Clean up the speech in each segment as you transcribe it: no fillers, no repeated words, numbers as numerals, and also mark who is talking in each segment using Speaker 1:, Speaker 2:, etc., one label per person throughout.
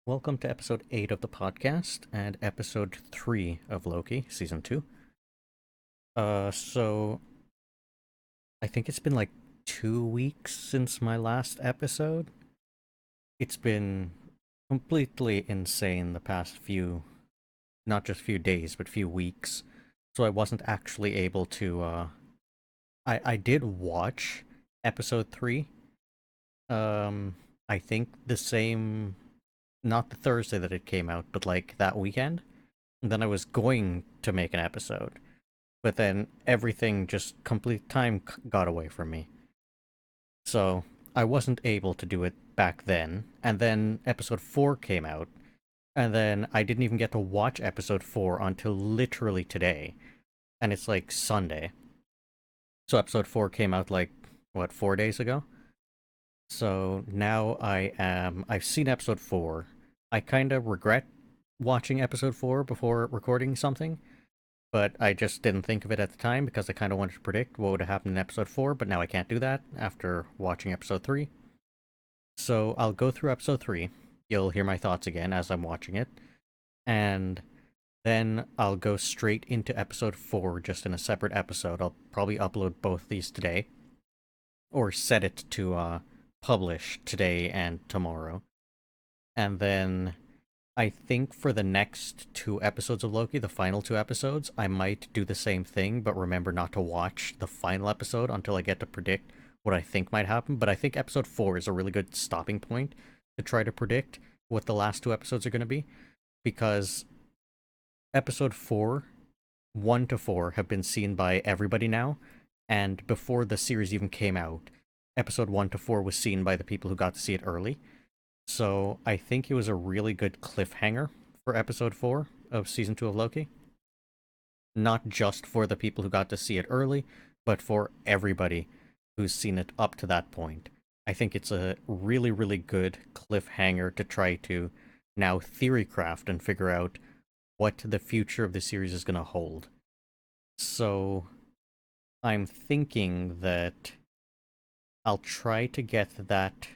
Speaker 1: Welcome to episode 8 of the podcast and episode 3 of Loki, season 2. So I think it's been like 2 weeks since my last episode. It's been completely insane the past few, not just few days, but few weeks. So I wasn't actually able to, I did watch episode 3. Um, I think the same, not the Thursday that it came out, but like that weekend. And then I was going to make an episode, but then everything just complete time got away from me. So I wasn't able to do it back then. And then episode 4 came out, and then I didn't even get to watch episode 4 until literally today. And it's like Sunday. So episode 4 came out like, what, 4 days ago? So now I've seen episode 4. I kind of regret watching episode 4 before recording something, but I just didn't think of it at the time because I kind of wanted to predict what would have happened in episode 4, but now I can't do that after watching episode 3. So I'll go through episode 3. You'll hear my thoughts again as I'm watching it, and then I'll go straight into episode 4 just in a separate episode. I'll probably upload both these today, or set it to publish today and tomorrow. And then I think for the next 2 episodes of Loki, the final 2 episodes, I might do the same thing, but remember not to watch the final episode until I get to predict what I think might happen. But I think episode 4 is a really good stopping point to try to predict what the last 2 episodes are going to be, because episode 4, 1 to 4, have been seen by everybody now, and before the series even came out, episode 1 to 4 was seen by the people who got to see it early. So I think it was a really good cliffhanger for episode 4 of season 2 of Loki. Not just for the people who got to see it early, but for everybody who's seen it up to that point. I think it's a really, really good cliffhanger to try to now theory craft and figure out what the future of the series is going to hold. So I'm thinking that I'll try to get that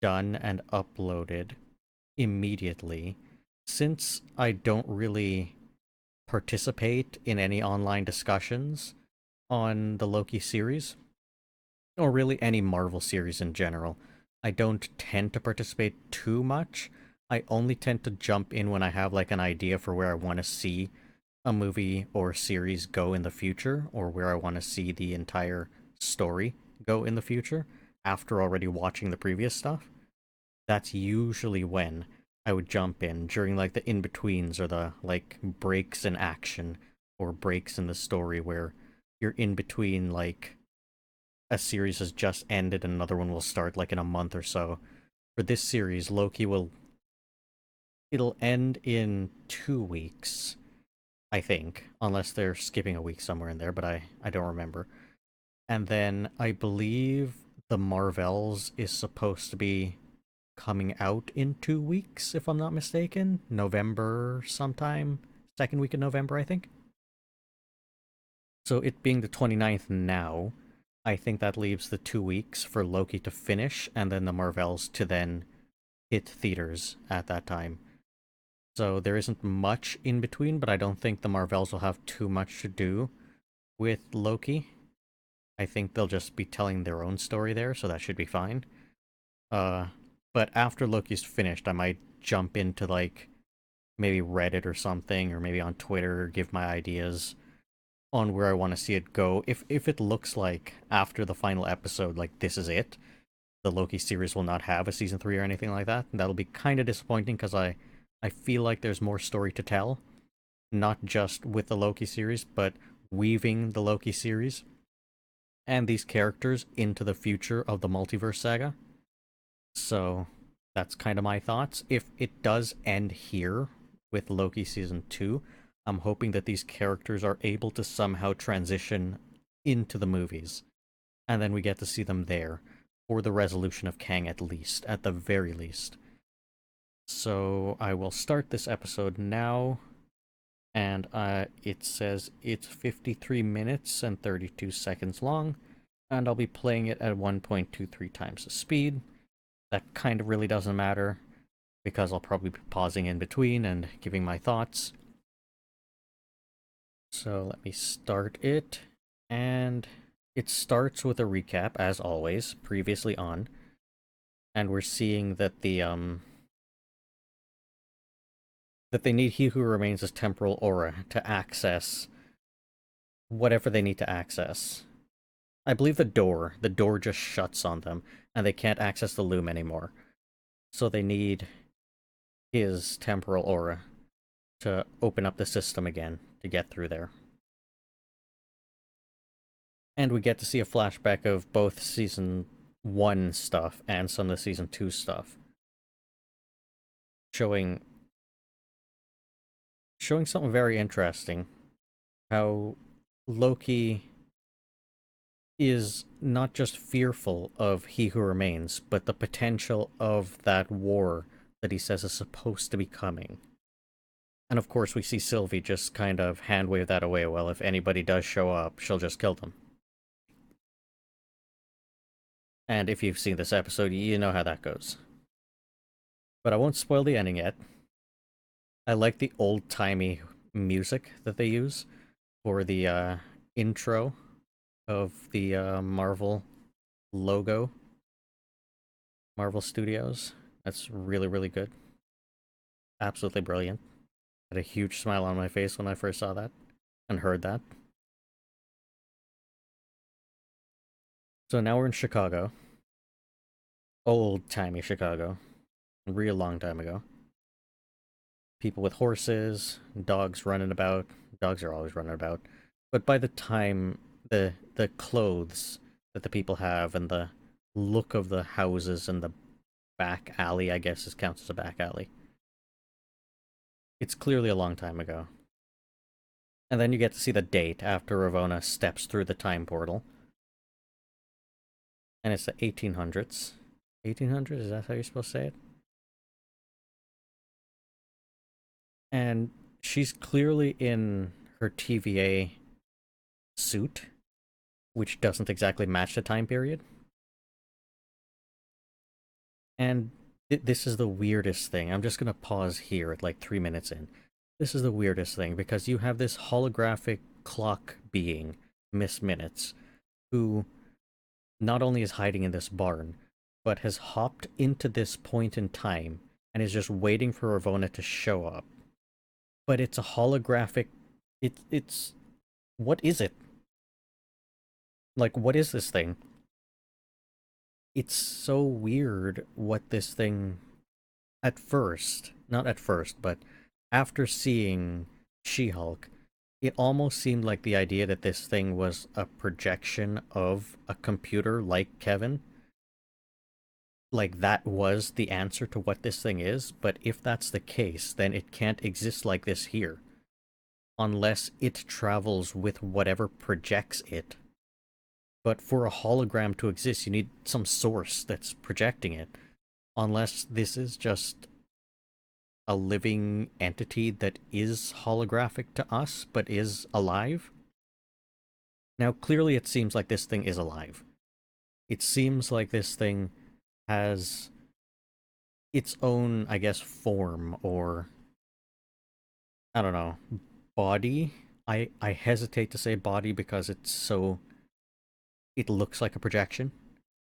Speaker 1: done and uploaded immediately, since I don't really participate in any online discussions on the Loki series, or really any Marvel series in general. I don't tend to participate too much. I only tend to jump in when I have like an idea for where I want to see a movie or series go in the future, or where I want to see the entire story go in the future after already watching the previous stuff. That's usually when I would jump in during like the in-betweens or the like breaks in action or breaks in the story where you're in between, like a series has just ended and another one will start like in a month or so. For this series, Loki will it'll end in 2 weeks, I think, unless they're skipping a week somewhere in there, but I don't remember. And then I believe the Marvels is supposed to be coming out in 2 weeks, if I'm not mistaken. November sometime. Second week of November, I think. So it being the 29th now, I think that leaves the 2 weeks for Loki to finish, and then the Marvels to then hit theaters at that time. So there isn't much in between, but I don't think the Marvels will have too much to do with Loki. I think they'll just be telling their own story there, so that should be fine. Uh, but after Loki's finished, I might jump into like maybe Reddit or something, or maybe on Twitter, give my ideas on where I want to see it go. If it looks like after the final episode, like this is it, the Loki series will not have a season 3 or anything like that, that'll be kind of disappointing because I feel like there's more story to tell, not just with the Loki series, but weaving the Loki series and these characters into the future of the multiverse saga. So that's kind of my thoughts. If it does end here with Loki season 2, I'm hoping that these characters are able to somehow transition into the movies, and then we get to see them there for the resolution of Kang, at least, at the very least. So I will start this episode now, and it says it's 53 minutes and 32 seconds long, and I'll be playing it at 1.23 times the speed. That kind of really doesn't matter, because I'll probably be pausing in between and giving my thoughts. So let me start it, and it starts with a recap, as always, previously on, and we're seeing that that they need He Who Remains' temporal aura to access whatever they need to access. I believe the door just shuts on them, and they can't access the loom anymore. So they need his temporal aura to open up the system again to get through there. And we get to see a flashback of both season 1 stuff and some of the season 2 stuff. Showing something very interesting. How Loki is not just fearful of He Who Remains, but the potential of that war that he says is supposed to be coming. And of course we see Sylvie just kind of hand wave that away. Well, if anybody does show up, she'll just kill them. And if you've seen this episode, you know how that goes. But I won't spoil the ending yet. I like the old-timey music that they use for the intro of the Marvel logo. Marvel Studios. That's really, really good. Absolutely brilliant. Had a huge smile on my face when I first saw that and heard that. So now we're in Chicago. Old-timey Chicago. A real long time ago. People with horses, dogs running about. Dogs are always running about. But by the time the clothes that the people have and the look of the houses and the back alley, I guess, counts as a back alley. It's clearly a long time ago. And then you get to see the date after Ravonna steps through the time portal. And it's the 1800s. 1800s? Is that how you're supposed to say it? And she's clearly in her TVA suit, which doesn't exactly match the time period. And this is the weirdest thing. I'm just gonna pause here at like 3 minutes in. This is the weirdest thing, because you have this holographic clock being, Miss Minutes, who not only is hiding in this barn, but has hopped into this point in time and is just waiting for Ravonna to show up. But it's a holographic... It's... What is it? Like, what is this thing? It's so weird what this thing... At first, not at first, but after seeing She-Hulk, it almost seemed like the idea that this thing was a projection of a computer like Kevin. Like, that was the answer to what this thing is, but if that's the case, then it can't exist like this here. Unless it travels with whatever projects it. But for a hologram to exist, you need some source that's projecting it. Unless this is just a living entity that is holographic to us, but is alive. Now, clearly it seems like this thing is alive. It seems like this thing has its own, I guess, form, or... I don't know. Body? I hesitate to say body because it's so... It looks like a projection,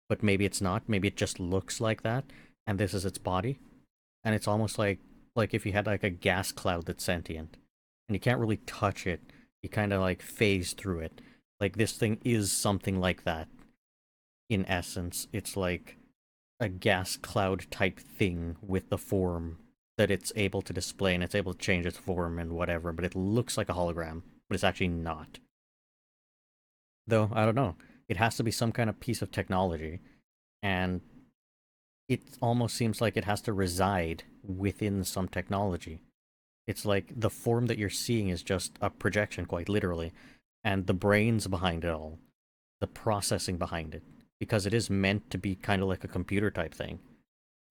Speaker 1: but maybe it's not. Maybe it just looks like that, and this is its body. And it's almost like if you had like a gas cloud that's sentient, and you can't really touch it, you kind of like phase through it. Like, this thing is something like that. In essence, it's like a gas cloud type thing with the form that it's able to display, and it's able to change its form and whatever, but it looks like a hologram, but it's actually not. Though, I don't know. It has to be some kind of piece of technology, and it almost seems like it has to reside within some technology. It's like the form that you're seeing is just a projection, quite literally, and the brains behind it all, the processing behind it, because it is meant to be kind of like a computer type thing,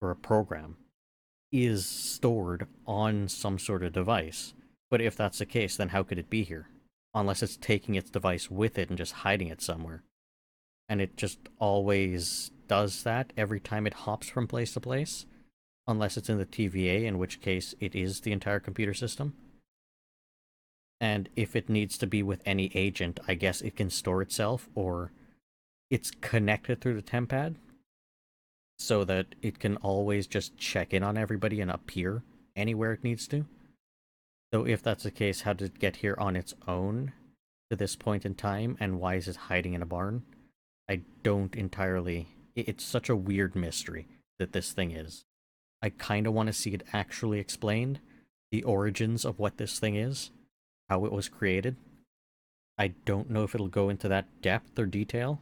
Speaker 1: or a program, is stored on some sort of device. But if that's the case, then how could it be here? Unless it's taking its device with it and just hiding it somewhere. And it just always does that every time it hops from place to place. unless it's in the TVA, in which case it is the entire computer system. And if it needs to be with any agent, I guess it can store itself, or it's connected through the tempad, so that it can always just check in on everybody and appear anywhere it needs to. So if that's the case, how did it get here on its own to this point in time, and why is it hiding in a barn? I don't entirely... It's such a weird mystery that this thing is. I kind of want to see it actually explained, the origins of what this thing is, how it was created. I don't know if it'll go into that depth or detail.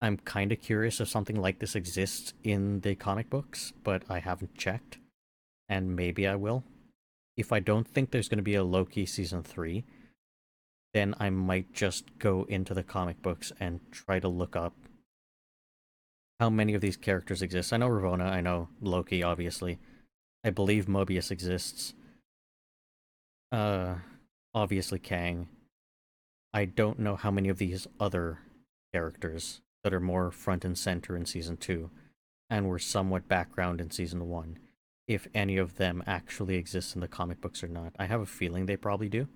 Speaker 1: I'm kind of curious if something like this exists in the comic books, but I haven't checked, and maybe I will. If I don't think there's going to be a Loki Season 3, then I might just go into the comic books and try to look up how many of these characters exist. I know Ravonna, I know Loki, obviously. I believe Mobius exists. Obviously Kang. I don't know how many of these other characters that are more front and center in Season 2, and were somewhat background in Season 1, if any of them actually exist in the comic books or not. I have a feeling they probably do,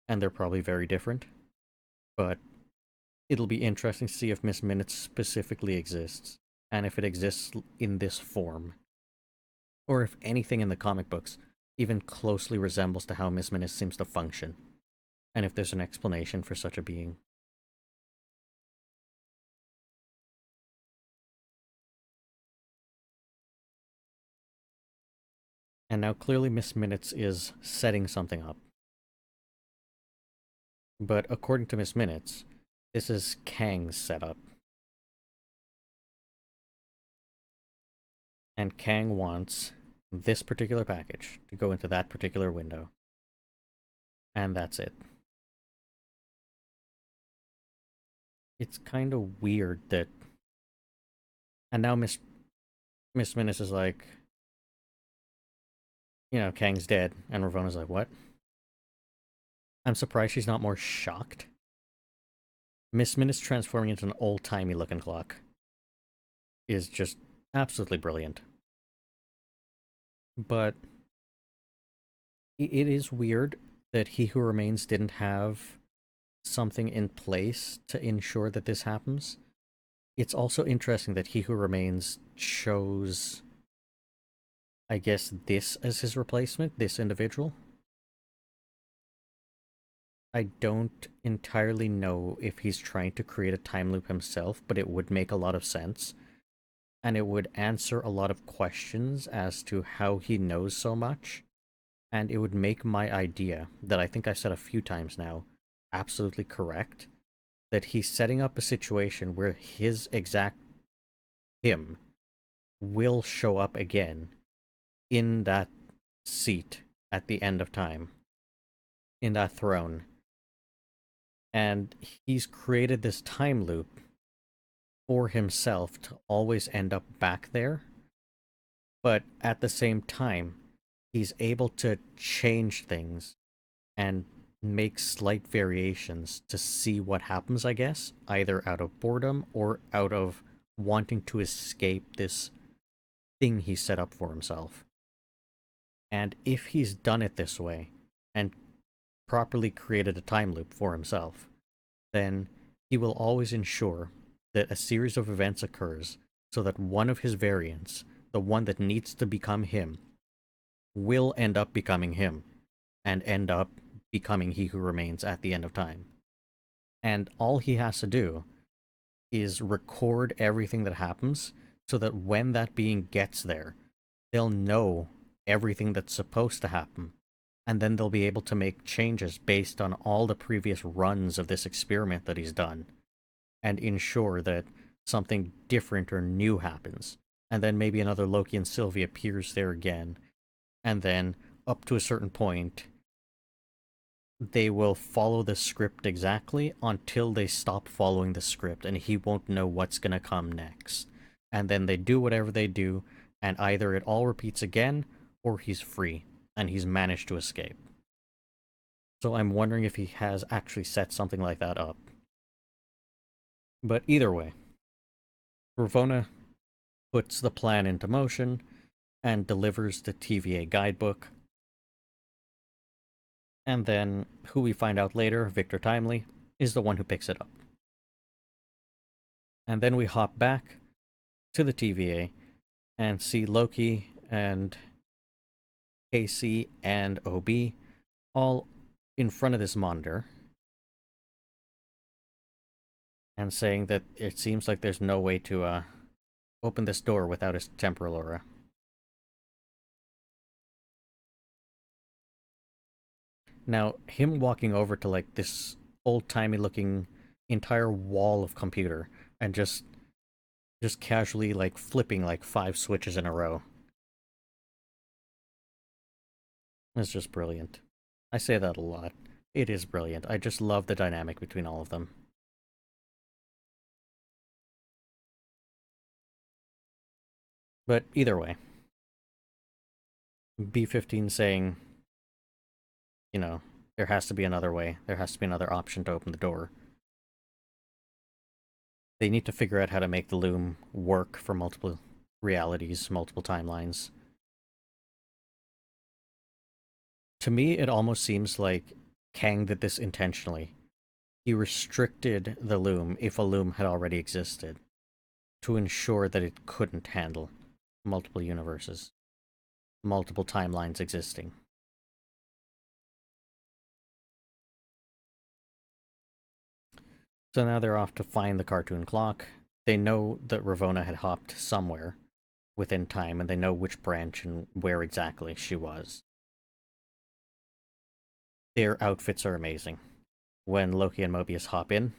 Speaker 1: and they're probably very different, but it'll be interesting to see if Miss Minutes specifically exists, and if it exists in this form, or if anything in the comic books even closely resembles to how Miss Minutes seems to function, and if there's an explanation for such a being. And now clearly Miss Minutes is setting something up. But according to Miss Minutes, this is Kang's setup. And Kang wants this particular package to go into that particular window. And that's it. It's kind of weird that... And now Miss Minutes is like, you know, Kang's dead. And Ravonna's like, what? I'm surprised she's not more shocked. Miss Minutes transforming into an old-timey looking clock is just absolutely brilliant. But it is weird that He Who Remains didn't have something in place to ensure that this happens. It's also interesting that He Who Remains chose, I guess, this as his replacement, this individual. I don't entirely know if he's trying to create a time loop himself, but it would make a lot of sense. And it would answer a lot of questions as to how he knows so much. And it would make my idea, that I think I've said a few times now, absolutely correct. That he's setting up a situation where his exact him will show up again in that seat at the end of time, in that throne. And he's created this time loop for himself to always end up back there. But at the same time, he's able to change things and make slight variations to see what happens, I guess, either out of boredom or out of wanting to escape this thing he set up for himself. And if he's done it this way, and properly created a time loop for himself, then he will always ensure that a series of events occurs so that one of his variants, the one that needs to become him, will end up becoming him, and end up becoming He Who Remains at the end of time. And all he has to do is record everything that happens so that when that being gets there, they'll know everything that's supposed to happen, and then they'll be able to make changes based on all the previous runs of this experiment that he's done, and ensure that something different or new happens. And then maybe another Loki and Sylvie appears there again, and then up to a certain point, they will follow the script exactly until they stop following the script, and he won't know what's gonna come next. And then they do whatever they do, and either it all repeats again, or he's free, and he's managed to escape. So I'm wondering if he has actually set something like that up. But either way, Ravonna puts the plan into motion, and delivers the TVA guidebook. And then, who we find out later, Victor Timely, is the one who picks it up. And then we hop back to the TVA and see Loki and Casey and OB all in front of this monitor and saying that it seems like there's no way to open this door without his temporal aura. Now, him walking over to like this old-timey looking entire wall of computer and just casually like flipping like 5 switches in a row. It's just brilliant. I say that a lot. It is brilliant. I just love the dynamic between all of them. But either way, B-15 saying, you know, there has to be another way. There has to be another option to open the door. They need to figure out how to make the loom work for multiple realities, multiple timelines. To me, it almost seems like Kang did this intentionally. He restricted the loom, if a loom had already existed, to ensure that it couldn't handle multiple universes, multiple timelines existing. So now they're off to find the cartoon clock. They know that Ravonna had hopped somewhere within time, and they know which branch and where exactly she was. Their outfits are amazing. When Loki and Mobius hop in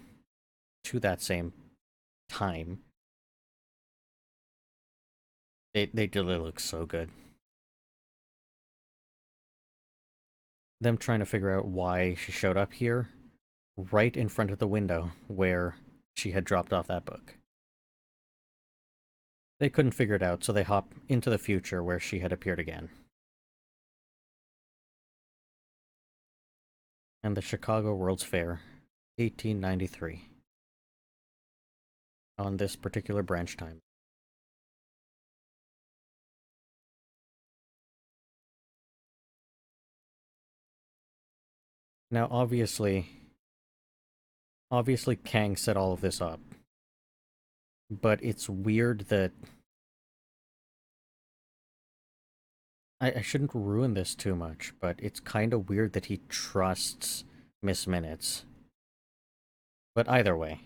Speaker 1: to that same time, they do look so good. Them trying to figure out why she showed up here, right in front of the window where she had dropped off that book. They couldn't figure it out, so they hop into the future where she had appeared again. And the Chicago World's Fair, 1893. On this particular branch time. Now, obviously Kang set all of this up. But it's weird that... I shouldn't ruin this too much, but it's kind of weird that he trusts Miss Minutes. But either way.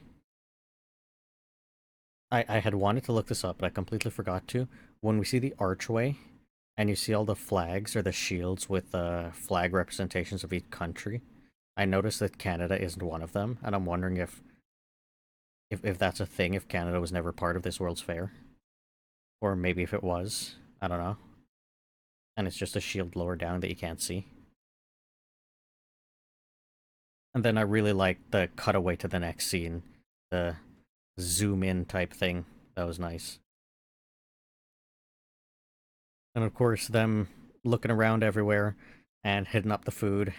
Speaker 1: I had wanted to look this up, but I completely forgot to. When we see the archway, and you see all the flags or the shields with flag representations of each country, I noticed that Canada isn't one of them, and I'm wondering if that's a thing, if Canada was never part of this World's Fair. Or maybe if it was. I don't know. And it's just a shield lower down that you can't see. And then I really liked the cutaway to the next scene. The zoom in type thing. That was nice. And of course, them looking around everywhere and hitting up the food.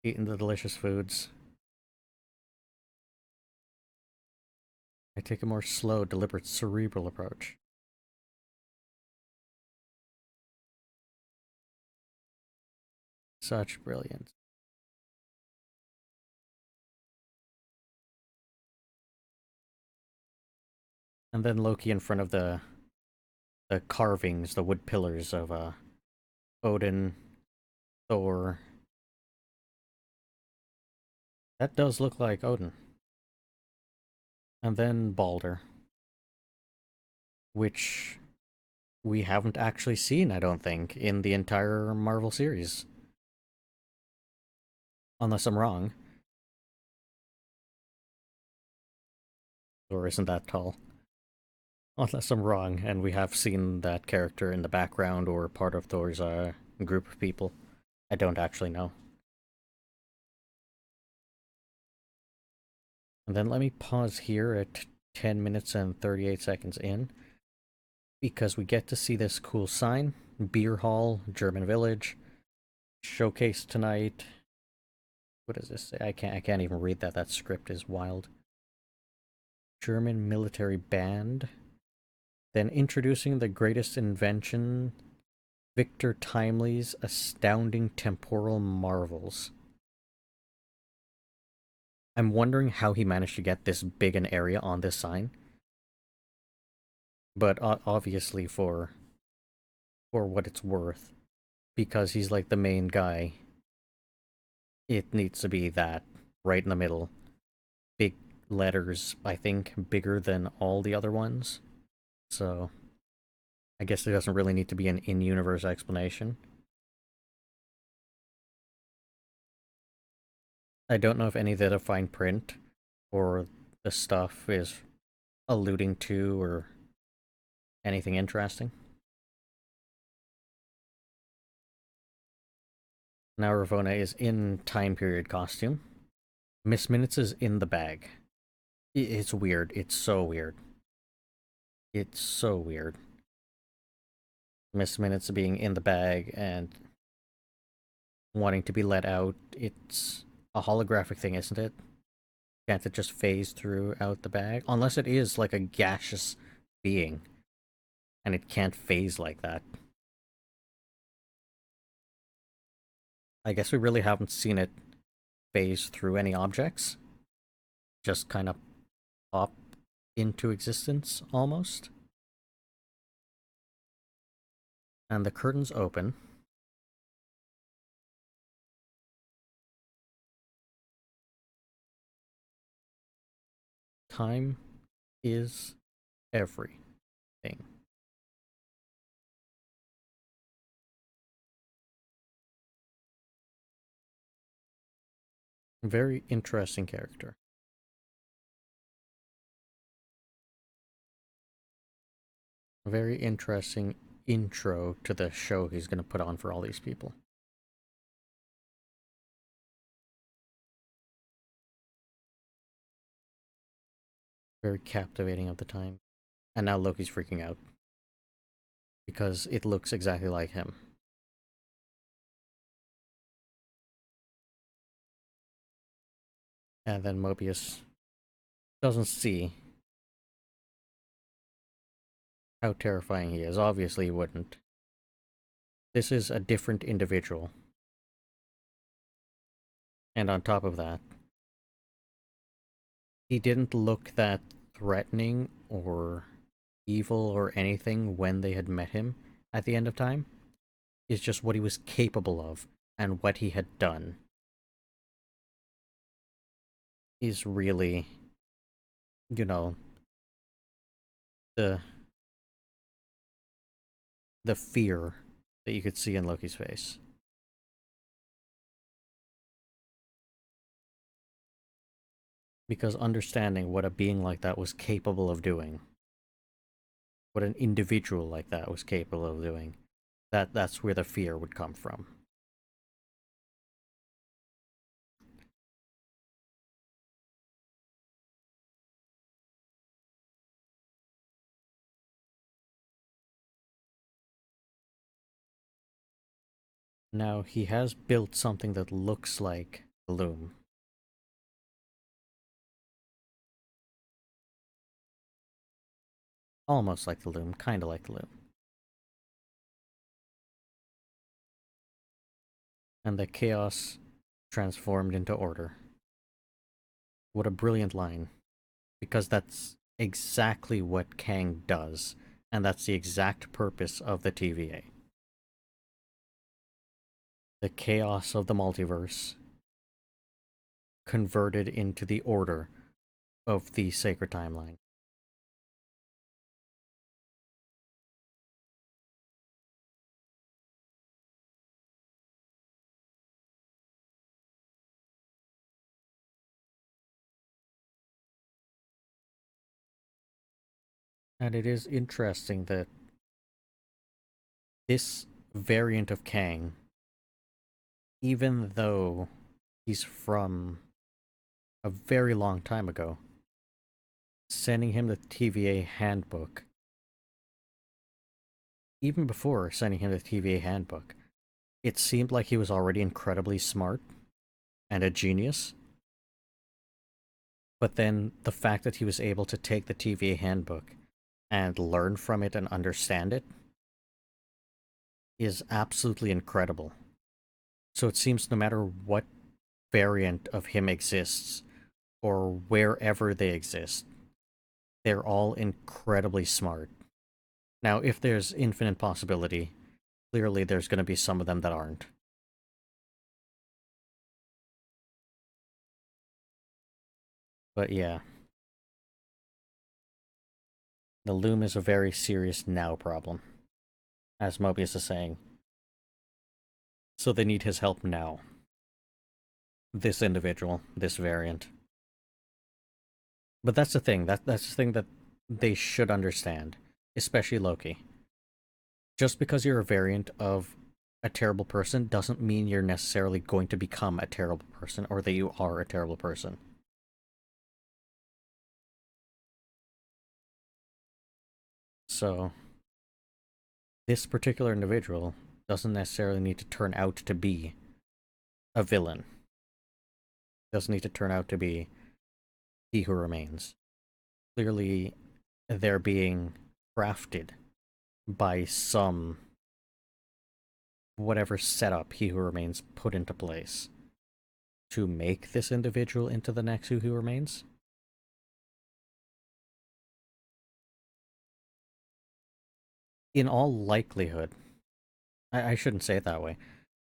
Speaker 1: Eating the delicious foods. I take a more slow, deliberate, cerebral approach. Such brilliance. And then Loki in front of the carvings, the wood pillars of Odin, Thor. That does look like Odin. And then Balder, which we haven't actually seen, I don't think, in the entire Marvel series. Unless I'm wrong. Thor isn't that tall. Unless I'm wrong, and we have seen that character in the background or part of Thor's group of people. I don't actually know. And then let me pause here at 10 minutes and 38 seconds in, because we get to see this cool sign. Beer Hall, German Village, showcase tonight. What does this say? I can't even read that. That script is wild. German military band. Then introducing the greatest invention, Victor Timely's astounding temporal marvels. I'm wondering how he managed to get this big an area on this sign. But obviously for what it's worth, because he's like the main guy, it needs to be that right in the middle. Big letters, I think, bigger than all the other ones. So I guess there doesn't really need to be an in-universe explanation. I don't know if any of the fine print or the stuff is alluding to or anything interesting. Now Ravonna is in time period costume. Miss Minutes is in the bag. It's weird. It's so weird. It's so weird. Miss Minutes being in the bag and wanting to be let out. It's a holographic thing, isn't it? Can't it just phase through out the bag? Unless it is like a gaseous being. And it can't phase like that. I guess we really haven't seen it phase through any objects. Just kind of pop into existence, almost. And the curtains open. Time is everything. Very interesting character. Very interesting intro to the show he's going to put on for all these people. Very captivating at the time. And now Loki's freaking out. Because it looks exactly like him. And then Mobius doesn't see how terrifying he is. Obviously he wouldn't. This is a different individual. And on top of that, he didn't look that threatening or evil or anything when they had met him at the end of time. It's just what he was capable of and what he had done is really, you know, the fear that you could see in Loki's face. Because understanding what a being like that was capable of doing, what an individual like that was capable of doing, that's where the fear would come from. Now, he has built something that looks like the loom. Almost like the loom, kinda like the loom. And the chaos transformed into order. What a brilliant line. Because that's exactly what Kang does, and that's the exact purpose of the TVA. The chaos of the multiverse converted into the order of the sacred timeline. And it is interesting that this variant of Kang, even though he's from a very long time ago, sending him the TVA handbook, even before sending him the TVA handbook, it seemed like he was already incredibly smart and a genius. But then the fact that he was able to take the TVA handbook and learn from it and understand it is absolutely incredible. So it seems no matter what variant of him exists, or wherever they exist, they're all incredibly smart. Now, if there's infinite possibility, clearly there's going to be some of them that aren't. But yeah, the loom is a very serious now problem, as Mobius is saying. So they need his help now. This individual, this variant. But that's the thing. That's the thing that they should understand, especially Loki. Just because you're a variant of a terrible person doesn't mean you're necessarily going to become a terrible person or that you are a terrible person. So, this particular individual doesn't necessarily need to turn out to be a villain. Doesn't need to turn out to be he who remains. Clearly, they're being crafted by some whatever setup he who remains put into place to make this individual into the next he who remains. In all likelihood, I shouldn't say it that way,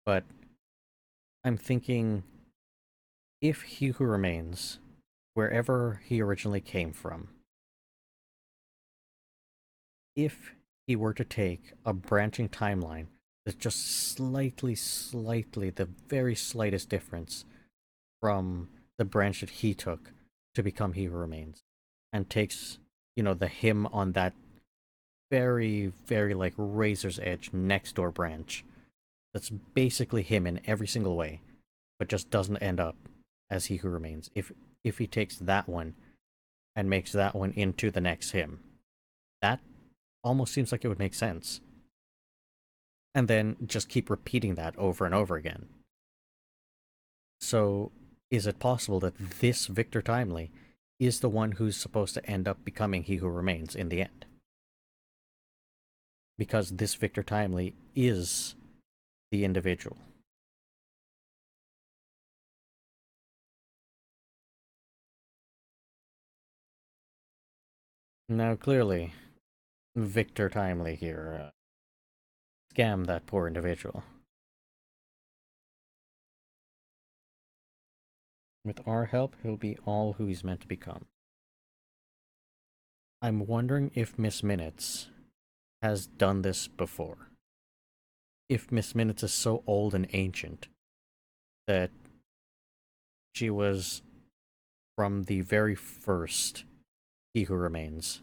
Speaker 1: but I'm thinking if he who remains, wherever he originally came from, if he were to take a branching timeline that's just slightly, the very slightest difference from the branch that he took to become he who remains, and takes, the him on that very like razor's edge next door branch that's basically him in every single way, but just doesn't end up as he who remains. If he takes that one and makes that one into the next him, that almost seems like it would make sense. And then just keep repeating that over and over again. So, is it possible that this Victor Timely is the one who's supposed to end up becoming he who remains in the end? Because this Victor Timely is the individual. Now, clearly, Victor Timely here scammed that poor individual. With our help, he'll be all who he's meant to become. I'm wondering if Miss Minutes has done this before. If Miss Minutes is so old and ancient that she was from the very first He Who Remains.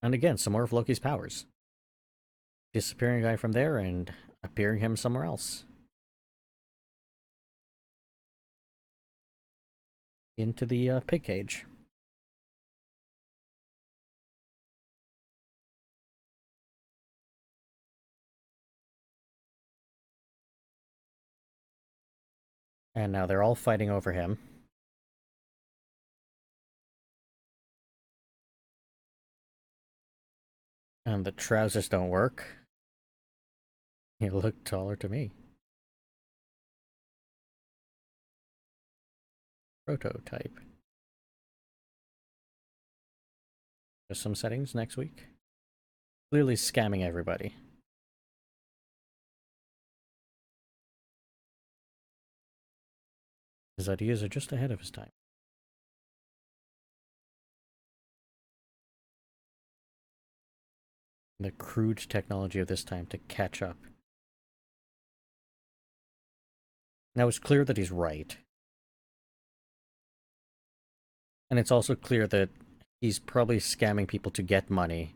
Speaker 1: And again, some more of Loki's powers. Disappearing a guy from there and appearing him somewhere else. Into the pig cage. And now they're all fighting over him. And the trousers don't work. You look taller to me. Prototype. Just some settings next week. Clearly scamming everybody. His ideas are just ahead of his time. The crude technology of this time to catch up. Now it's clear that he's right. And it's also clear that he's probably scamming people to get money.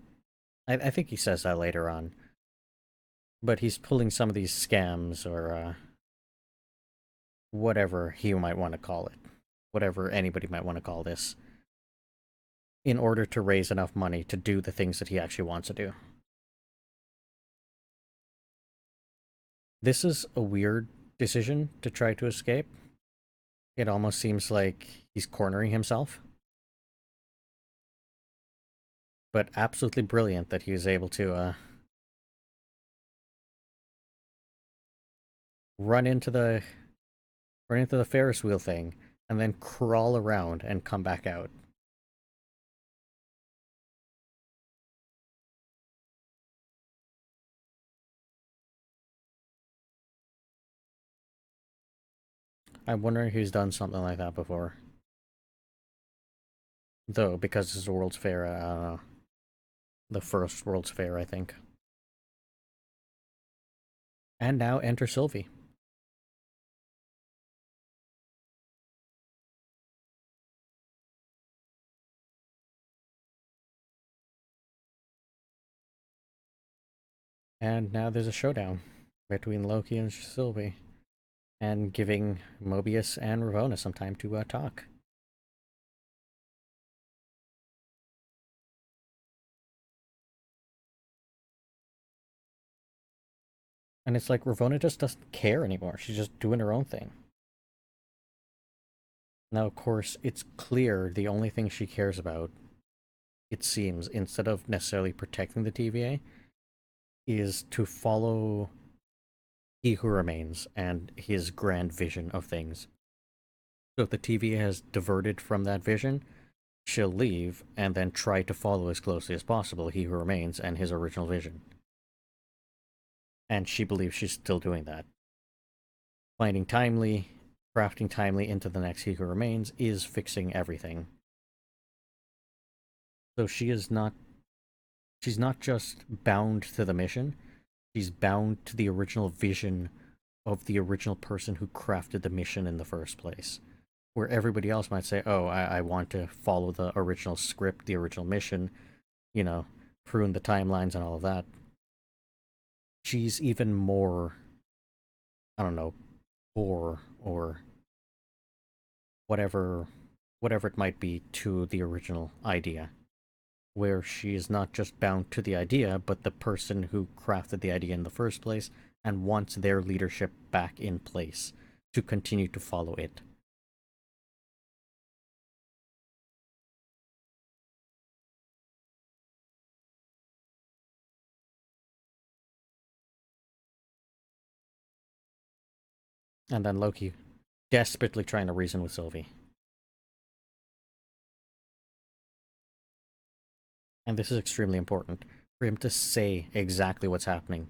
Speaker 1: I think he says that later on. But he's pulling some of these scams or whatever he might want to call it. Whatever anybody might want to call this. In order to raise enough money to do the things that he actually wants to do. This is a weird decision to try to escape. It almost seems like he's cornering himself. but absolutely brilliant that he was able to run into the run into the Ferris wheel thing and then crawl around and come back out. I'm wondering who's done something like that before. Though, because this is a World's Fair, the first World's Fair, I think. And now enter Sylvie. And now there's a showdown between Loki and Sylvie, and giving Mobius and Ravonna some time to talk. And it's like Ravonna just doesn't care anymore. She's just doing her own thing. Now, of course, it's clear the only thing she cares about, it seems, instead of necessarily protecting the TVA, is to follow He Who Remains and his grand vision of things. So if the TVA has diverted from that vision, she'll leave and then try to follow as closely as possible He Who Remains and his original vision. And she believes she's still doing that. Finding Timely, crafting Timely into the next He Who Remains is fixing everything. So she's not just bound to the mission, she's bound to the original vision of the original person who crafted the mission in the first place. Where everybody else might say, oh, I want to follow the original script, the original mission, you know, prune the timelines and all of that. She's even more, I don't know, poor or whatever it might be to the original idea, where she is not just bound to the idea, but the person who crafted the idea in the first place and wants their leadership back in place to continue to follow it. And then Loki desperately trying to reason with Sylvie. And this is extremely important for him to say exactly what's happening.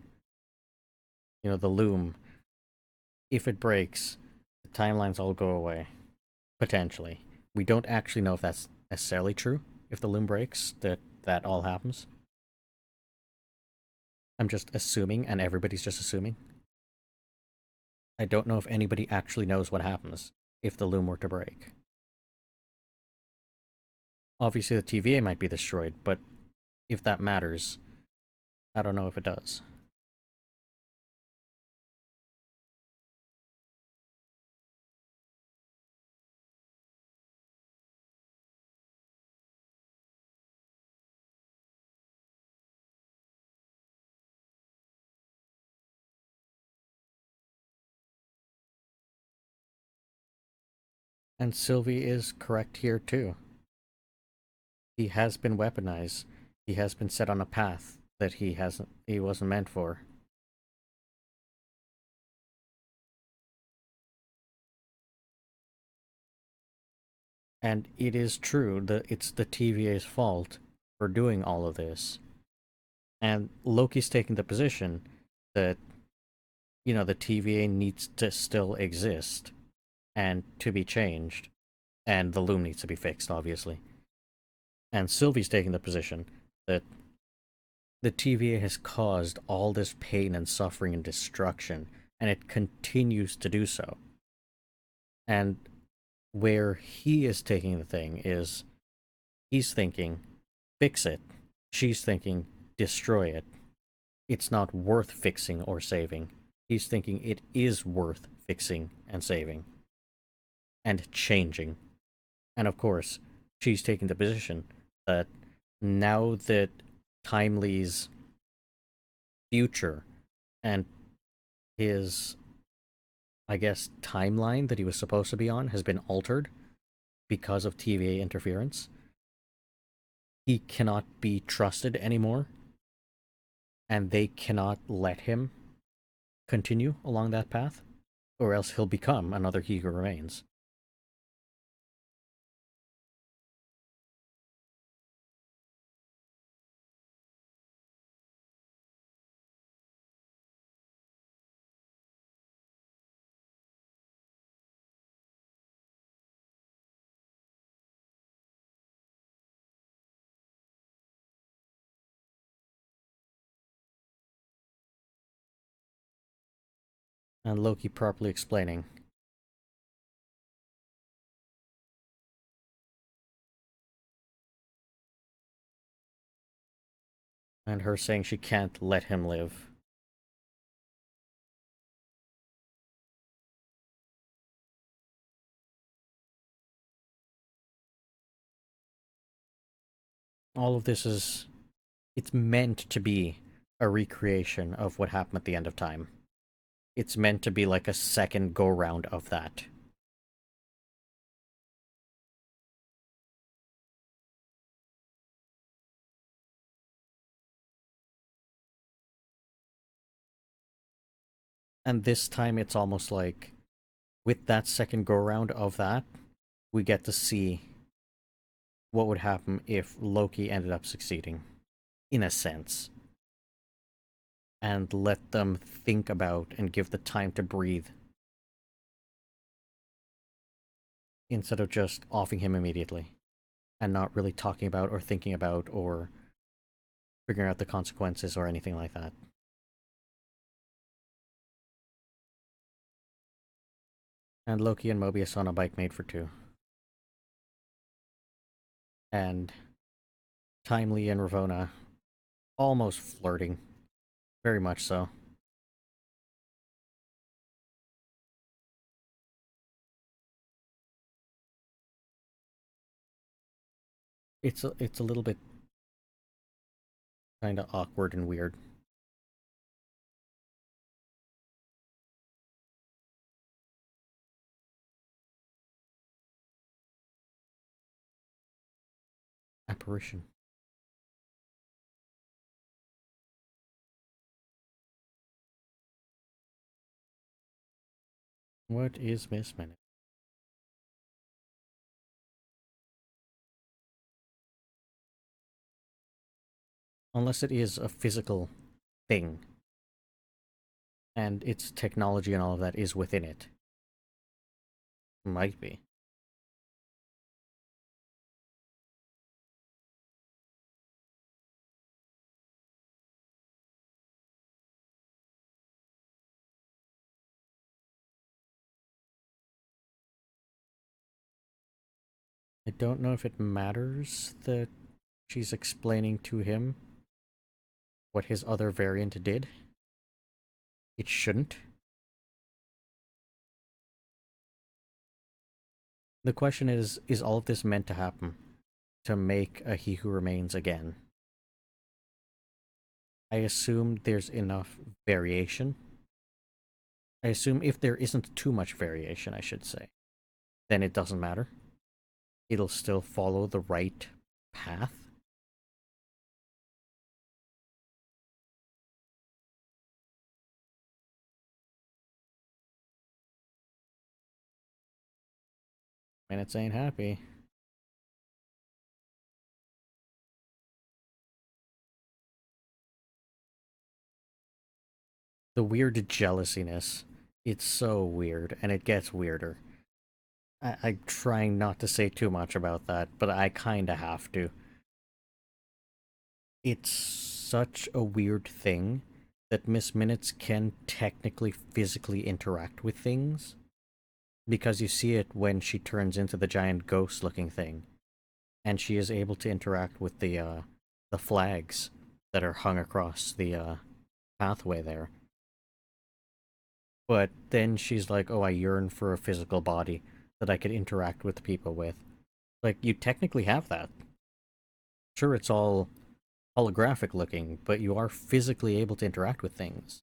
Speaker 1: You know, the loom, if it breaks, the timelines all go away. Potentially. We don't actually know if that's necessarily true. If the loom breaks, that all happens. I'm just assuming, and everybody's just assuming. I don't know if anybody actually knows what happens if the loom were to break. Obviously, the TVA might be destroyed, but if that matters, I don't know if it does. And Sylvie is correct here too. He has been weaponized. He has been set on a path that he wasn't meant for. And it is true that it's the TVA's fault for doing all of this. And Loki's taking the position that, you know, the TVA needs to still exist and to be changed. And the loom needs to be fixed, obviously. And Sylvie's taking the position that the TVA has caused all this pain and suffering and destruction, and it continues to do so. And where he is taking the thing is he's thinking, fix it. She's thinking, destroy it. It's not worth fixing or saving. He's thinking it is worth fixing and saving and changing. And of course, she's taking the position that now that Timely's future and his, I guess, timeline that he was supposed to be on has been altered because of TVA interference, he cannot be trusted anymore, and they cannot let him continue along that path, or else he'll become another He Who Remains. And Loki properly explaining, and her saying she can't let him live. All of this is, it's meant to be a recreation of what happened at the end of time. It's meant to be like a second go round of that. And this time it's almost like, with that second go round of that, we get to see what would happen if Loki ended up succeeding, in a sense. And let them think about and give the time to breathe, instead of just offing him immediately and not really talking about or thinking about or figuring out the consequences or anything like that. And Loki and Mobius on a bike made for two. And Timely and Ravonna almost flirting. Very much so. It's a little bit kind of awkward and weird. Apparition. What is Miss Minute? Unless it is a physical thing, and its technology and all of that is within it. Might be. I don't know if it matters that she's explaining to him what his other variant did. It shouldn't. The question is all of this meant to happen to make a He Who Remains again? I assume there's enough variation. I assume if there isn't too much variation, I should say, then it doesn't matter. It'll still follow the right path. Minutes ain't happy. The weird jealousiness. It's so weird, and it gets weirder. I'm trying not to say too much about that, but I kinda have to. It's such a weird thing that Miss Minutes can technically physically interact with things, because you see it when she turns into the giant ghost looking thing, and she is able to interact with the flags that are hung across the pathway there. But then she's like, oh, I yearn for a physical body that I could interact with people with. Like, you technically have that. Sure, it's all holographic looking, but you are physically able to interact with things.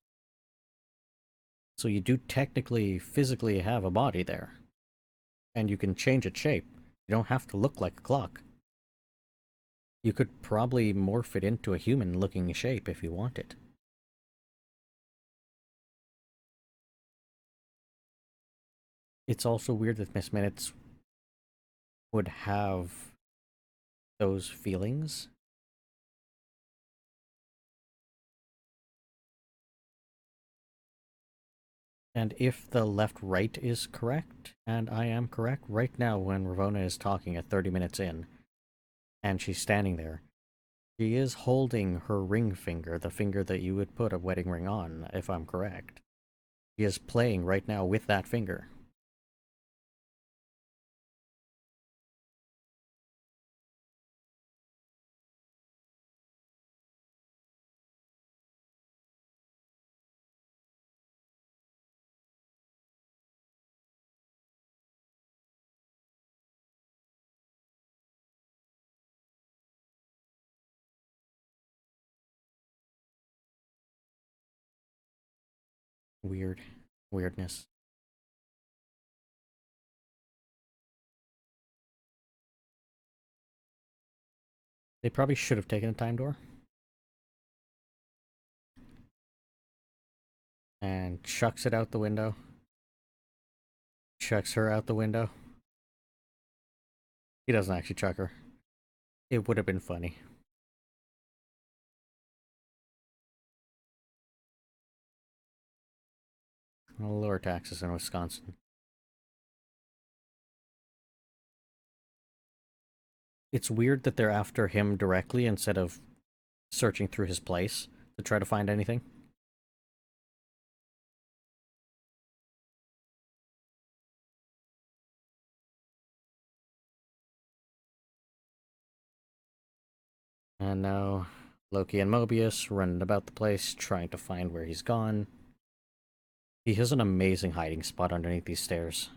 Speaker 1: So you do technically, physically have a body there. And you can change its shape. You don't have to look like a clock. You could probably morph it into a human-looking shape if you wanted. It's also weird that Miss Minutes would have those feelings. And if the left-right is correct, and I am correct, right now when Ravona is talking at 30 minutes in, and she's standing there, she is holding her ring finger, the finger that you would put a wedding ring on, if I'm correct. She is playing right now with that finger. Weird. Weirdness. They probably should have taken a time door. And chucks it out the window. Chucks her out the window. He doesn't actually chuck her. It would have been funny. Lower taxes in Wisconsin. It's weird that they're after him directly instead of searching through his place to try to find anything. And now Loki and Mobius running about the place trying to find where he's gone. He has an amazing hiding spot underneath these stairs.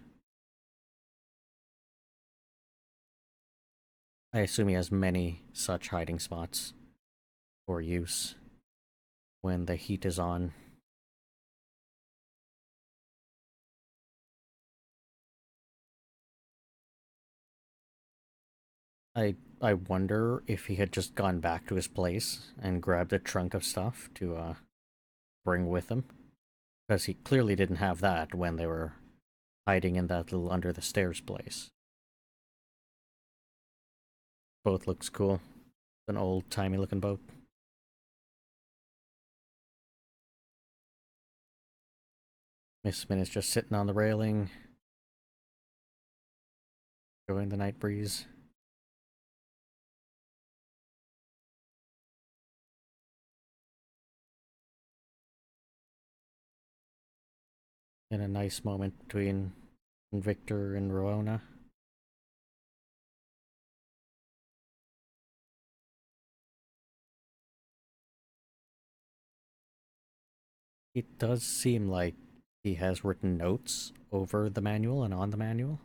Speaker 1: I assume he has many such hiding spots for use when the heat is on. I wonder if he had just gone back to his place and grabbed a trunk of stuff to bring with him, because he clearly didn't have that when they were hiding in that little under the stairs place. Boat looks cool. An old-timey looking boat. Miss Min is just sitting on the railing, enjoying the night breeze. In a nice moment between Victor and Rowena. It does seem like he has written notes over the manual and on the manual.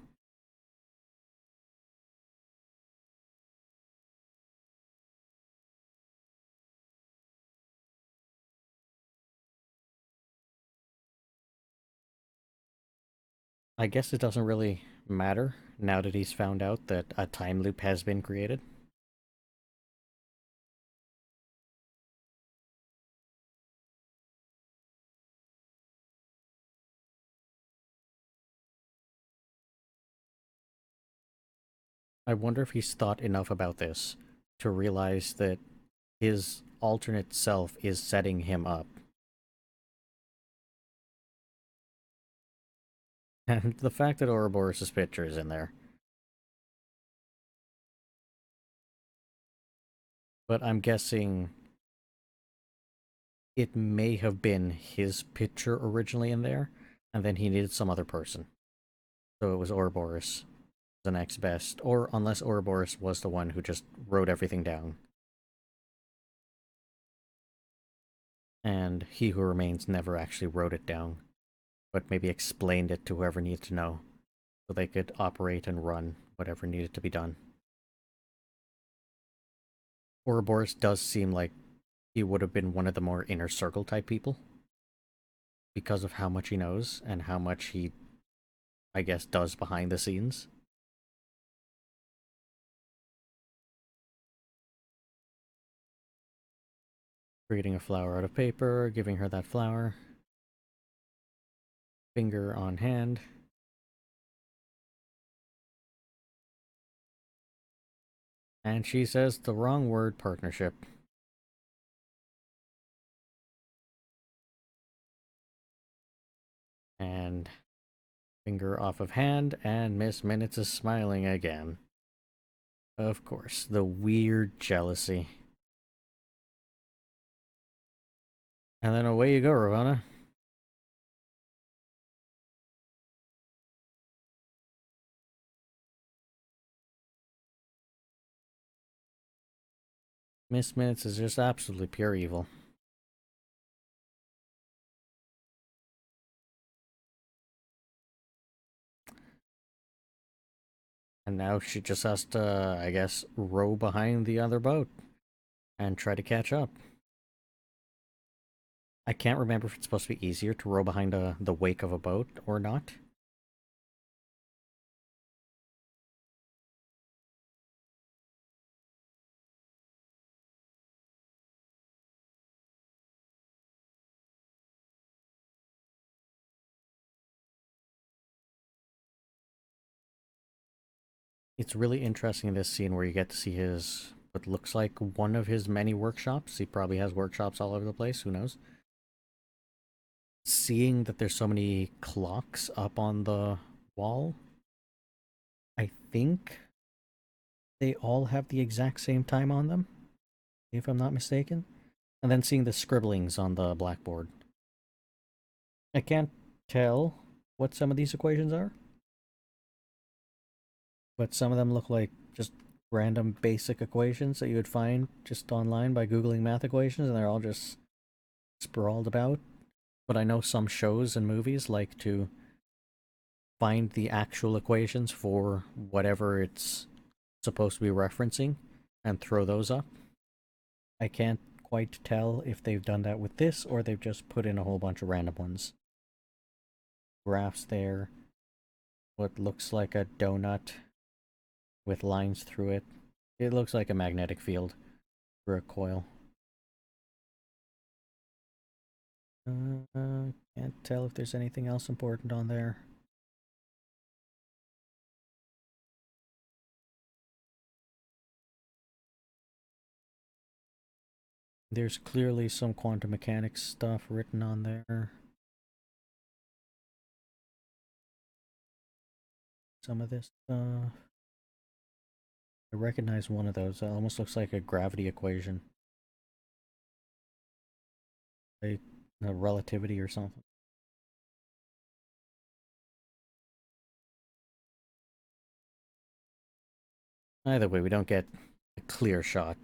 Speaker 1: I guess it doesn't really matter now that he's found out that a time loop has been created. I wonder if he's thought enough about this to realize that his alternate self is setting him up. And the fact that Ouroboros' picture is in there. But I'm guessing it may have been his picture originally in there, and then he needed some other person. So it was Ouroboros, the next best, or unless Ouroboros was the one who just wrote everything down. And He Who Remains never actually wrote it down, but maybe explained it to whoever needed to know, so they could operate and run whatever needed to be done. Ouroboros does seem like he would have been one of the more inner circle type people, because of how much he knows and how much he, I guess, does behind the scenes. Creating a flower out of paper, giving her that flower. Finger on hand. And she says the wrong word, partnership. And finger off of hand, and Miss Minutes is smiling again. Of course, the weird jealousy. And then away you go, Ravonna. Miss Minutes is just absolutely pure evil. And now she just has to, I guess, row behind the other boat and try to catch up. I can't remember if it's supposed to be easier to row behind the wake of a boat or not. It's really interesting in this scene where you get to see his, what looks like one of his many workshops. He probably has workshops all over the place, who knows? Seeing that there's so many clocks up on the wall, I think they all have the exact same time on them, if I'm not mistaken. And then seeing the scribblings on the blackboard. I can't tell what some of these equations are, but some of them look like just random basic equations that you would find just online by googling math equations, and they're all just sprawled about. But I know some shows and movies like to find the actual equations for whatever it's supposed to be referencing and throw those up. I can't quite tell if they've done that with this or they've just put in a whole bunch of random ones. Graphs there, what looks like a donut with lines through it. It looks like a magnetic field for a coil. Can't tell if there's anything else important on there. There's clearly some quantum mechanics stuff written on there. Some of this stuff. I recognize one of those. It almost looks like a gravity equation. Like a relativity or something. Either way, we don't get a clear shot.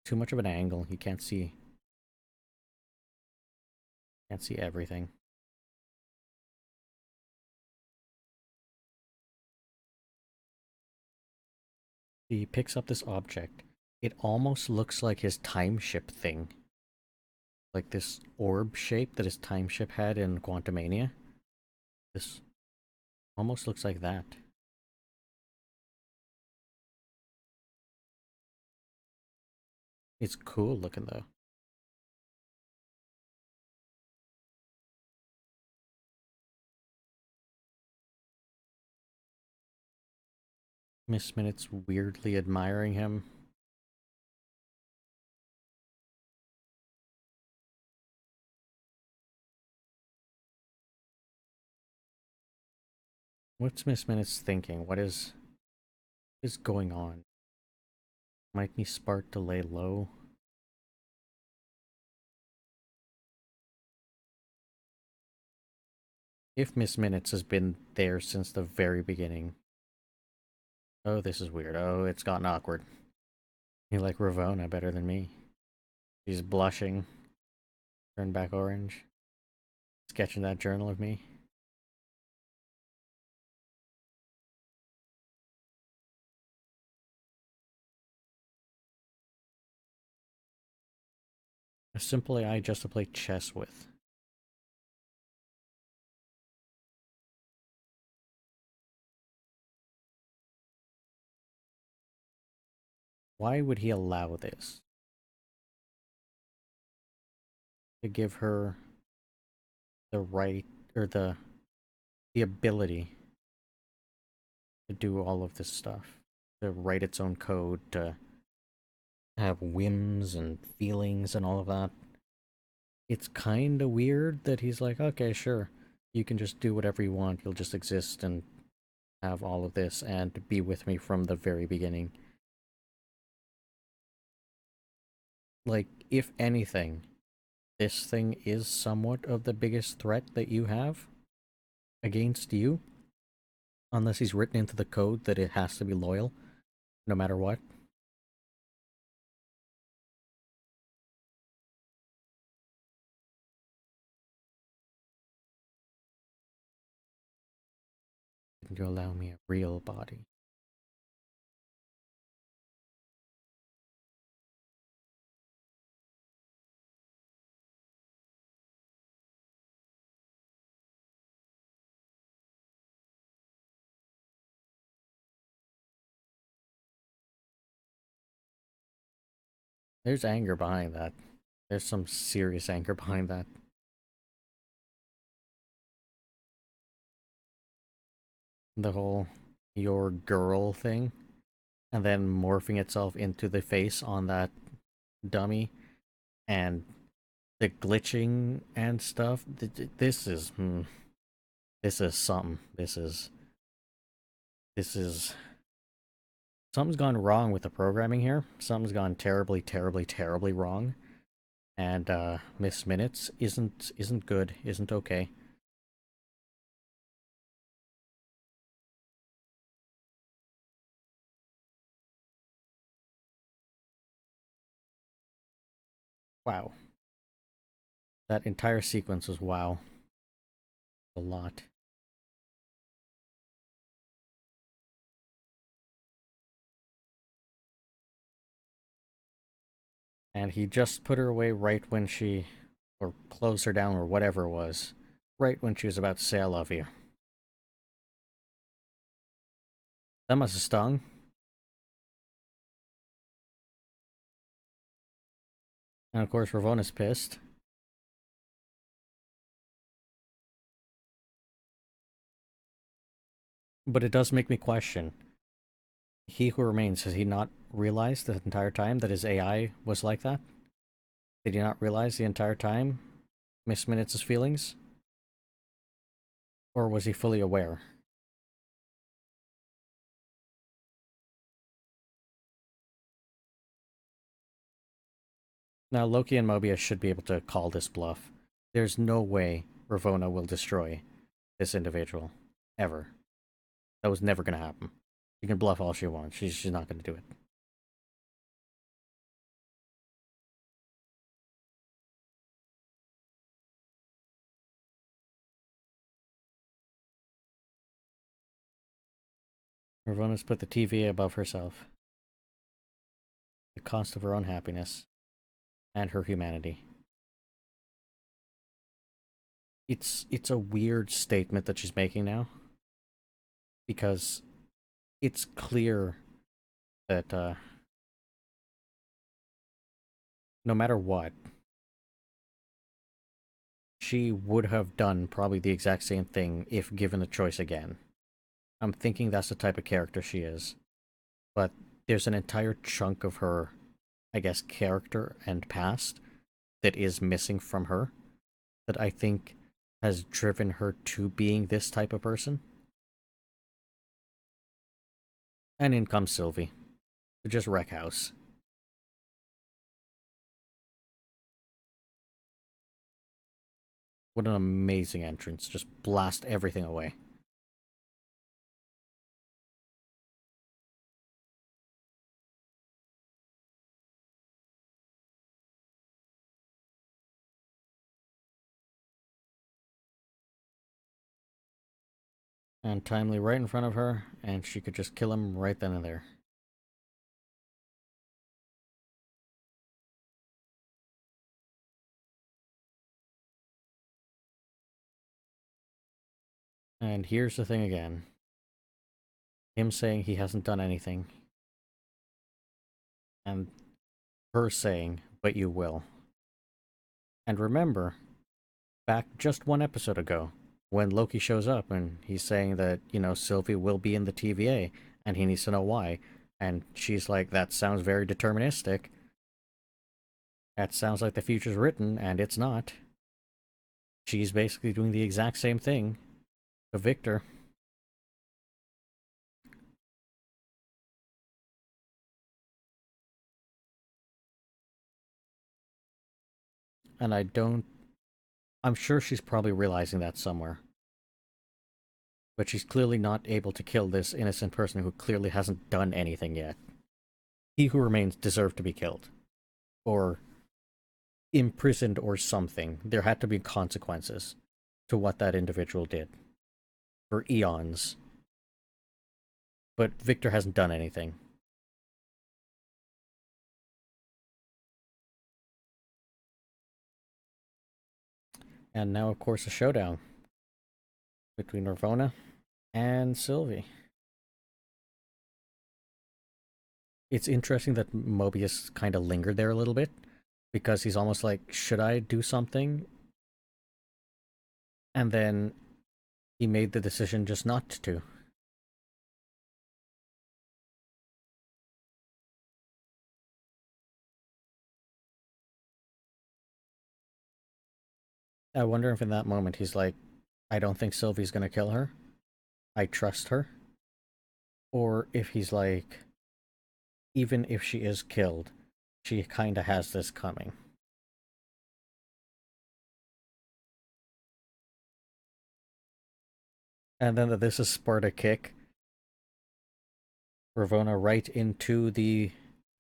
Speaker 1: Too much of an angle. You can't see everything. He picks up this object. It almost looks like his time ship thing. Like this orb shape that his time ship had in Quantumania. This almost looks like that. It's cool looking though. Miss Minutes weirdly admiring him. What's Miss Minutes thinking? What is going on? Might need Spark to lay low. If Miss Minutes has been there since the very beginning. Oh, this is weird. Oh, it's gotten awkward. You like Ravonna better than me. She's blushing. Turned back orange. Sketching that journal of me. A simple AI just to play chess with. Why would he allow this? to give her the right or the ability to do all of this stuff, to write its own code, to have whims and feelings and all of that. It's kind of weird that he's like, okay, sure, you can just do whatever you want. You'll just exist and have all of this and be with me from the very beginning. Like, if anything, this thing is somewhat of the biggest threat that you have against you, unless he's written into the code that it has to be loyal, no matter what. Can you allow me a real body? There's anger behind that. There's some serious anger behind that. The whole your girl thing, and then morphing itself into the face on that dummy, and the glitching and stuff. This is this is something. This is something's gone wrong with the programming here. Something's gone terribly, terribly, terribly wrong. And Miss Minutes isn't good, isn't okay. Wow. That entire sequence was wow. A lot. And he just put her away right when she, or closed her down or whatever it was, right when she was about to say I love you. That must have stung. And of course, Ravona's pissed. But it does make me question. He who remains, has he not realized the entire time that his AI was like that? Did he not realize the entire time Miss Minutes' feelings? Or was he fully aware? Now, Loki and Mobius should be able to call this bluff. There's no way Ravonna will destroy this individual. Ever. That was never going to happen. She can bluff all she wants. She's not going to do it. Ravonna's put the TVA above herself. The cost of her own happiness. And her humanity. It's a weird statement that she's making now. Because it's clear that no matter what, she would have done probably the exact same thing if given the choice again. I'm thinking that's the type of character she is. But there's an entire chunk of her, I guess, character and past that is missing from her that I think has driven her to being this type of person. And in comes Sylvie to just wreck house. What an amazing entrance. Just blast everything away. And Timely right in front of her, and she could just kill him right then and there. And here's the thing again. Him saying he hasn't done anything. And her saying, but you will. And remember, back just one episode ago, when Loki shows up and he's saying that, Sylvie will be in the TVA and he needs to know why. And she's like, that sounds very deterministic. That sounds like the future's written, and it's not. She's basically doing the exact same thing to Victor. And I'm sure she's probably realizing that somewhere. But she's clearly not able to kill this innocent person who clearly hasn't done anything yet. He who remains deserved to be killed. Or imprisoned or something. There had to be consequences to what that individual did. For eons. But Victor hasn't done anything. And now, of course, a showdown between Ravonna and Sylvie. It's interesting that Mobius kind of lingered there a little bit, because he's almost like, should I do something? And then he made the decision just not to. I wonder if in that moment he's like, I don't think Sylvie's gonna kill her. I trust her. Or if he's like, even if she is killed, she kinda has this coming. And then this is Sparta kick. Ravonna right into the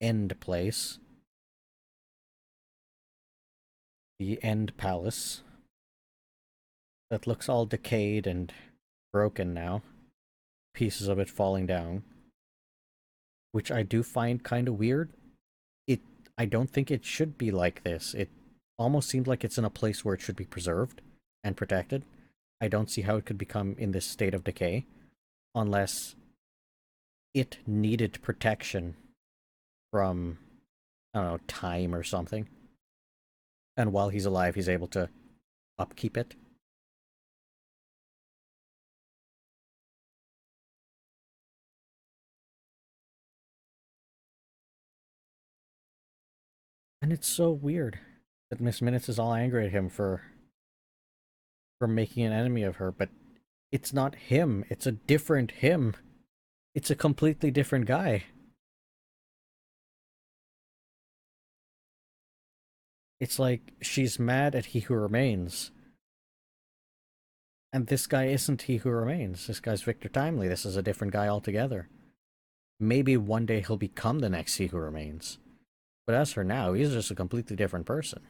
Speaker 1: end place. The end palace. That looks all decayed and broken now. Pieces of it falling down. Which I do find kind of weird. It I don't think it should be like this. It almost seems like it's in a place where it should be preserved and protected. I don't see how it could become in this state of decay unless it needed protection from, I don't know, time or something. And while he's alive, he's able to upkeep it. And it's so weird that Miss Minutes is all angry at him for making an enemy of her, but it's not him. It's a different him. It's a completely different guy. It's like she's mad at He Who Remains. And this guy isn't He Who Remains. This guy's Victor Timely. This is a different guy altogether. Maybe one day he'll become the next He Who Remains. But as for now, he's just a completely different person.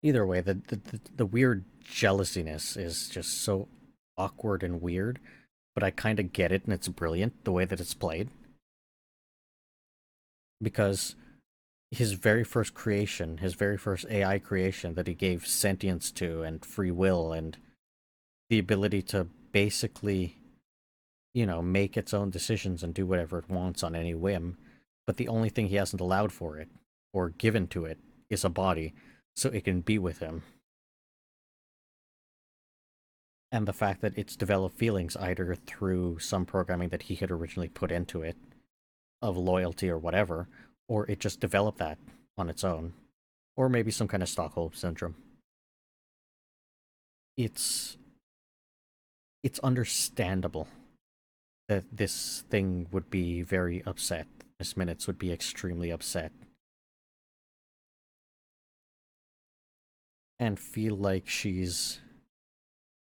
Speaker 1: Either way, the weird jealousiness is just so awkward and weird, but I kind of get it, and it's brilliant the way that it's played. Because his very first creation, his very first AI creation that he gave sentience to and free will and the ability to basically, make its own decisions and do whatever it wants on any whim, but the only thing he hasn't allowed for it or given to it is a body so it can be with him. And the fact that it's developed feelings either through some programming that he had originally put into it of loyalty or whatever, or it just developed that on its own, or maybe some kind of Stockholm syndrome. It's it's understandable that this thing would be very upset. Miss Minutes would be extremely upset and feel like she's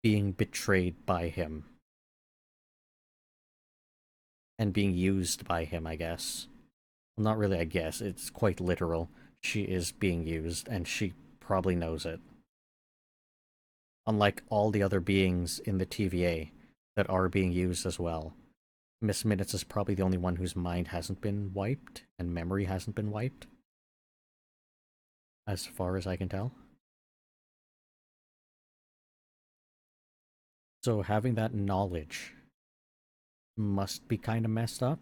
Speaker 1: being betrayed by him and being used by him, I guess. Well, not really, I guess. It's quite literal. She is being used, and she probably knows it. Unlike all the other beings in the TVA that are being used as well, Miss Minutes is probably the only one whose mind hasn't been wiped and memory hasn't been wiped, as far as I can tell. So having that knowledge must be kind of messed up.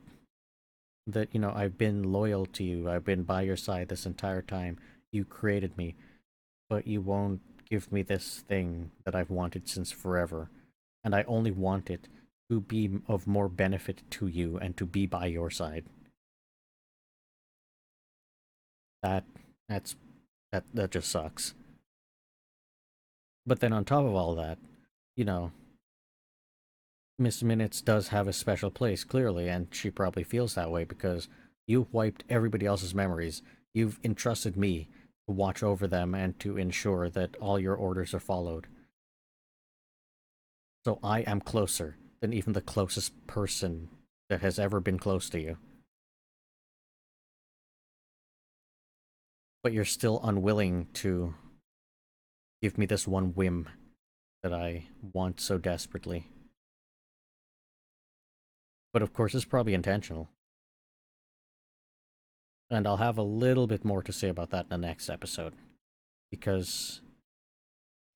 Speaker 1: that, I've been loyal to you, I've been by your side this entire time, you created me, but you won't give me this thing that I've wanted since forever, and I only want it to be of more benefit to you and to be by your side. That that's that just sucks. But then on top of all that, you know, Miss Minutes does have a special place, clearly, and she probably feels that way because you've wiped everybody else's memories. You've entrusted me to watch over them and to ensure that all your orders are followed. So I am closer than even the closest person that has ever been close to you. But you're still unwilling to give me this one whim that I want so desperately. But of course, it's probably intentional. And I'll have a little bit more to say about that in the next episode. Because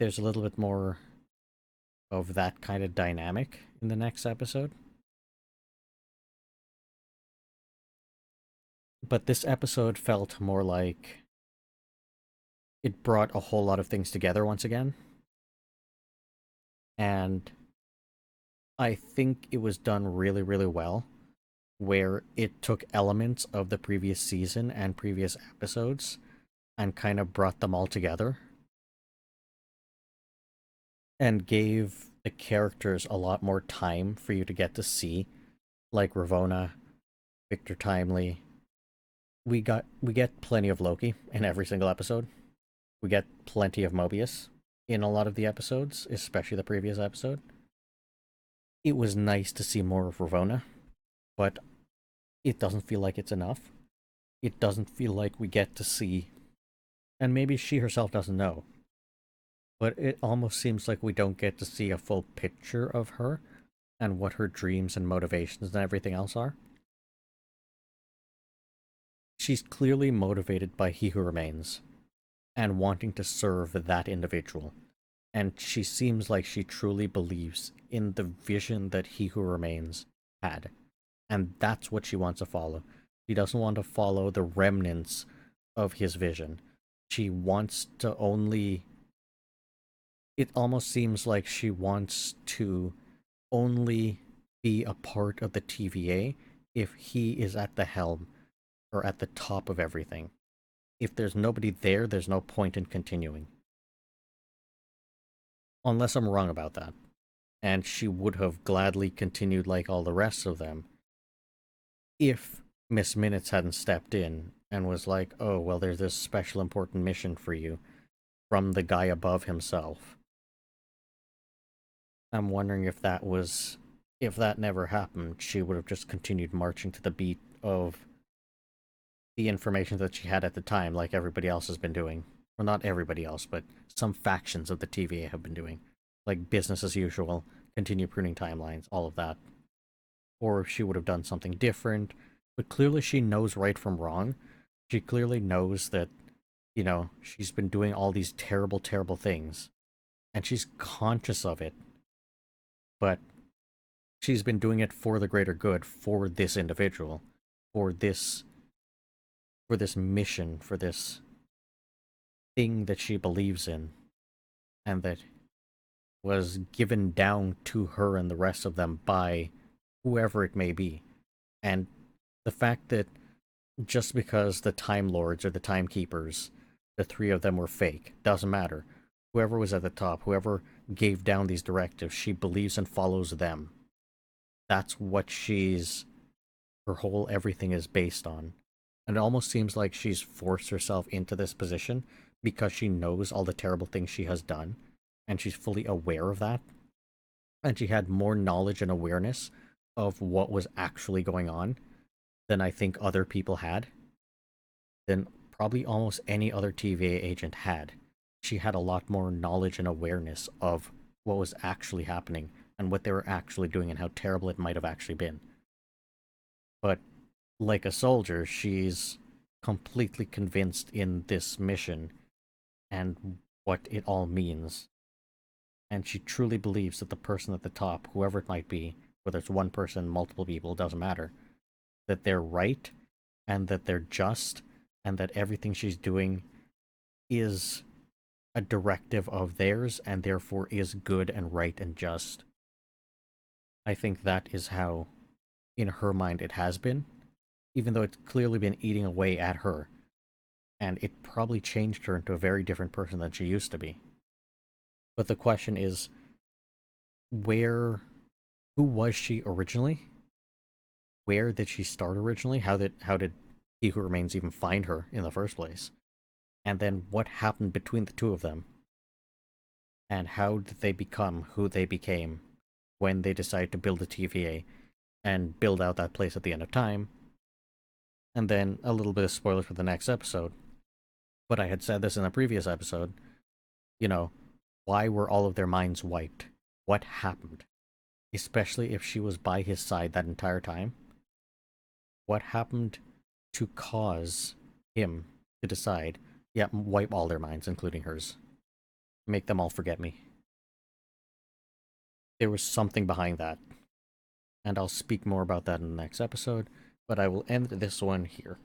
Speaker 1: there's a little bit more of that kind of dynamic in the next episode. But this episode felt more like it brought a whole lot of things together once again. And I think it was done really, really well, where it took elements of the previous season and previous episodes and kind of brought them all together and gave the characters a lot more time for you to get to see, like Ravonna, Victor Timely. We get plenty of Loki in every single episode. We get plenty of Mobius in a lot of the episodes, especially the previous episode. It was nice to see more of Ravonna, but it doesn't feel like it's enough. It doesn't feel like we get to see, and maybe she herself doesn't know, but it almost seems like we don't get to see a full picture of her and what her dreams and motivations and everything else are. She's clearly motivated by He Who Remains and wanting to serve that individual. And she seems like she truly believes in the vision that He Who Remains had. And that's what she wants to follow. She doesn't want to follow the remnants of his vision. She wants to only. It almost seems like she wants to only be a part of the TVA if he is at the helm or at the top of everything. If there's nobody there, there's no point in continuing. Unless I'm wrong about that. And she would have gladly continued like all the rest of them if Miss Minutes hadn't stepped in and was like, oh, well, there's this special important mission for you from the guy above himself. I'm wondering if that never happened, she would have just continued marching to the beat of the information that she had at the time, like everybody else has been doing. Well, not everybody else, but some factions of the TVA have been doing. Like business as usual, continue pruning timelines, all of that. Or if she would have done something different. But clearly she knows right from wrong. She clearly knows that, she's been doing all these terrible, terrible things. And she's conscious of it. But she's been doing it for the greater good, for this individual, for this mission, for this thing that she believes in, and that was given down to her and the rest of them by whoever it may be. And the fact that just because the Time Lords or the Timekeepers, the three of them were fake, doesn't matter. Whoever was at the top, whoever gave down these directives, she believes and follows them. That's what her whole everything is based on. And it almost seems like she's forced herself into this position because she knows all the terrible things she has done, and she's fully aware of that. And she had more knowledge and awareness of what was actually going on than I think other people had, than probably almost any other TVA agent had. She had a lot more knowledge and awareness of what was actually happening and what they were actually doing and how terrible it might have actually been. But like a soldier, she's completely convinced in this mission and what it all means. And she truly believes that the person at the top, whoever it might be, whether it's one person, multiple people, doesn't matter, that they're right and that they're just and that everything she's doing is a directive of theirs and therefore is good and right and just. I think that is how, in her mind, it has been, even though it's clearly been eating away at her, and it probably changed her into a very different person than she used to be. But the question is, where, who was she originally? Where did she start originally? How did He Who Remains even find her in the first place? And then what happened between the two of them? And how did they become who they became when they decided to build a TVA and build out that place at the end of time? And then a little bit of spoilers for the next episode. But I had said this in a previous episode. You know, why were all of their minds wiped? What happened? Especially if she was by his side that entire time. What happened to cause him to decide, yeah, wipe all their minds, including hers? Make them all forget me. There was something behind that. And I'll speak more about that in the next episode, but I will end this one here.